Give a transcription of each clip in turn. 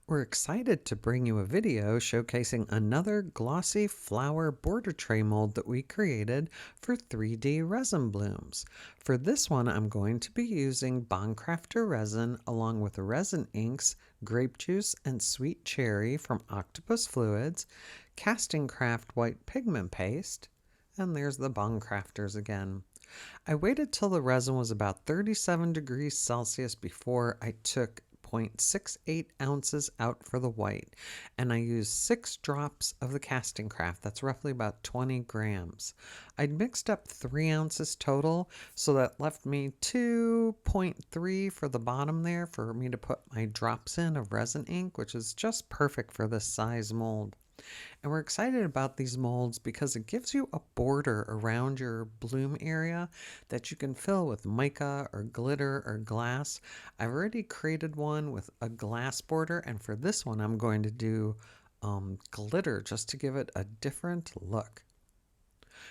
We're excited to bring you a video showcasing another glossy flower border tray mold that we created for 3D resin blooms. For this one, I'm going to be using Bond Craftor Resin along with Resin Inks, Grape Juice, and Sweet Cherry from Octopus Fluids, Castin Craft White Pigment Paste, and there's the Bond Crafters again. I waited till the resin was about 37 degrees Celsius before I took 0.68 ounces out for the white, and I used 6 drops of the casting craft. That's roughly about 20 grams. I'd mixed up 3 ounces total, so that left me 2.3 for the bottom there for me to put my drops in of resin ink, which is just perfect for this size mold. And we're excited about these molds because it gives you a border around your bloom area that you can fill with mica or glitter or glass. I've already created one with a glass border, and for this one I'm going to do glitter just to give it a different look.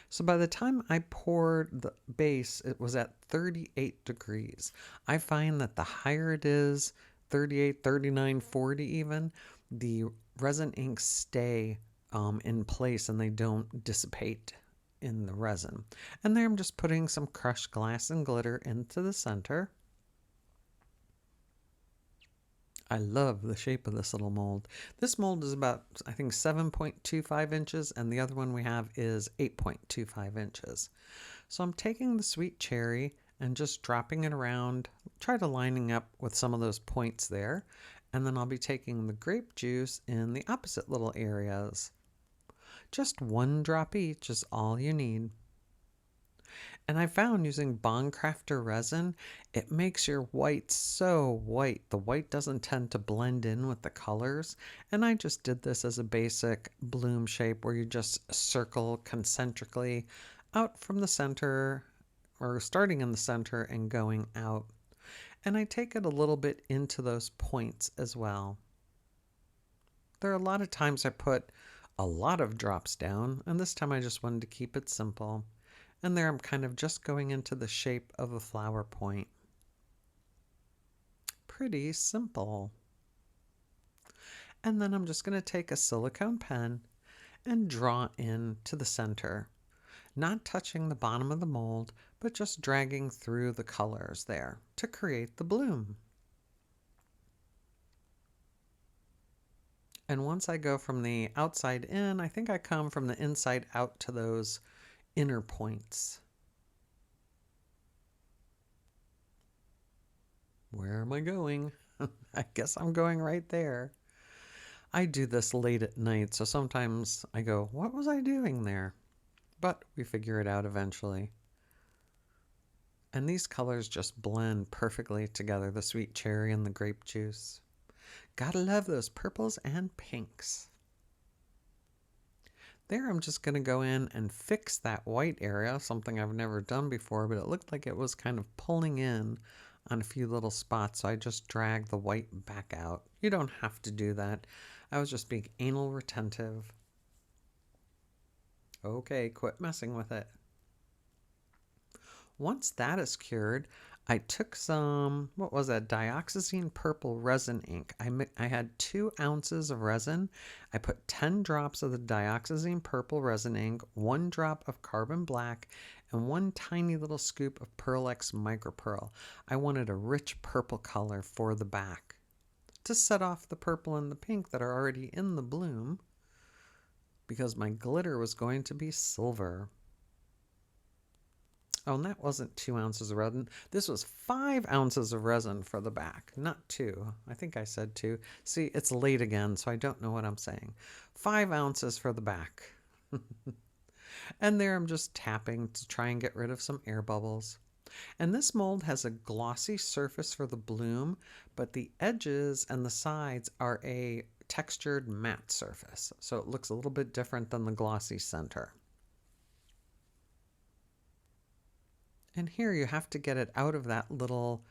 So by the time I poured the base, it was at 38 degrees. I find that the higher it is, 38, 39, 40 even, the resin inks stay in place and they don't dissipate in the resin. And there I'm just putting some crushed glass and glitter into the center. I love the shape of this little mold. This mold is about, I think, 7.25 inches, and the other one we have is 8.25 inches. So I'm taking the sweet cherry and just dropping it around, try to lining up with some of those points there. And then I'll be taking the grape juice in the opposite little areas. Just 1 drop each is all you need. And I found using Bond Craftor Resin, it makes your white so white. The white doesn't tend to blend in with the colors. And I just did this as a basic bloom shape where you just circle concentrically out from the center, or starting in the center and going out. And I take it a little bit into those points as well. There are a lot of times I put a lot of drops down, and this time I just wanted to keep it simple. And there I'm kind of just going into the shape of a flower point. Pretty simple. And then I'm just going to take a silicone pen and draw in to the center. Not touching the bottom of the mold, but just dragging through the colors there to create the bloom. And once I go from the outside in, I think I come from the inside out to those inner points. Where am I going? I guess I'm going right there. I do this late at night, so sometimes I go, what was I doing there? But we figure it out eventually. And these colors just blend perfectly together, the sweet cherry and the grape juice. Gotta love those purples and pinks. There I'm just going to go in and fix that white area, something I've never done before, but it looked like it was kind of pulling in on a few little spots, so I just dragged the white back out. You don't have to do that. I was just being anal retentive. Okay, quit messing with it. Once that is cured, I took some, what was that, Dioxazine purple resin ink. I had 2 ounces of resin. I put 10 drops of the Dioxazine purple resin ink, 1 drop of carbon black, and 1 tiny little scoop of PearlEx Micropearl. I wanted a rich purple color for the back to set off the purple and the pink that are already in the bloom, because my glitter was going to be silver. Oh, and that wasn't 2 ounces of resin. This was 5 ounces of resin for the back, not 2. I think I said 2. See, it's late again, so I don't know what I'm saying. 5 ounces for the back. And there I'm just tapping to try and get rid of some air bubbles. And this mold has a glossy surface for the bloom, but the edges and the sides are a textured matte surface. So it looks a little bit different than the glossy center. And here you have to get it out of that little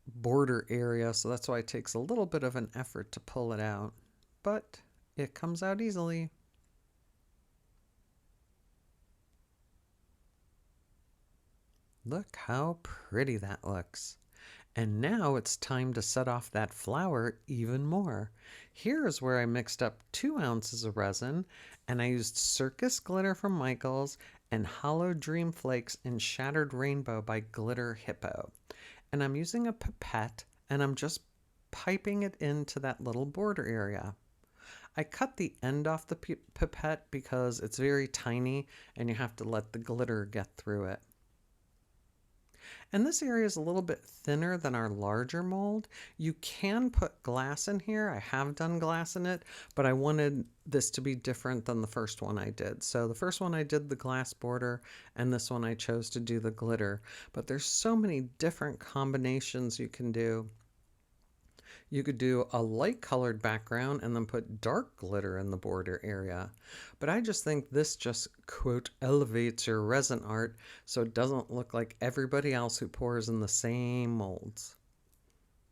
border area, so that's why it takes a little bit of an effort to pull it out. But it comes out easily. Look how pretty that looks. And now it's time to set off that flower even more. Here is where I mixed up 2 ounces of resin, and I used Circus Glitter from Michaels and Holo Dream Flakes in Shattered Rainbow by Glitter Hippo. And I'm using a pipette, and I'm just piping it into that little border area. I cut the end off the pipette because it's very tiny and you have to let the glitter get through it. And this area is a little bit thinner than our larger mold. You can put glass in here. I have done glass in it, but I wanted this to be different than the first one I did. So the first one I did the glass border, and this one I chose to do the glitter. But there's so many different combinations you can do. You could do a light colored background and then put dark glitter in the border area. But I just think this just, quote, elevates your resin art so it doesn't look like everybody else who pours in the same molds.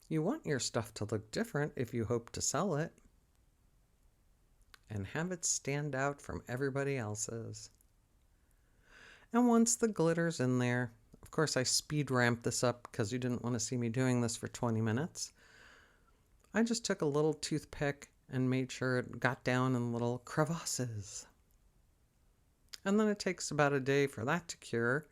You want your stuff to look different if you hope to sell it and have it stand out from everybody else's. And once the glitter's in there, of course I speed ramped this up because you didn't want to see me doing this for 20 minutes. I just took a little toothpick and made sure it got down in little crevasses. And then it takes about a day for that to cure,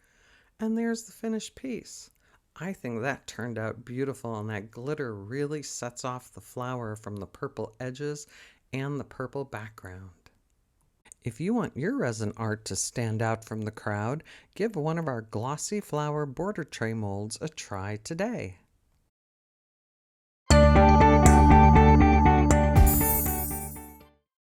and there's the finished piece. I think that turned out beautiful, and that glitter really sets off the flower from the purple edges and the purple background. If you want your resin art to stand out from the crowd, give one of our glossy flower border tray molds a try today.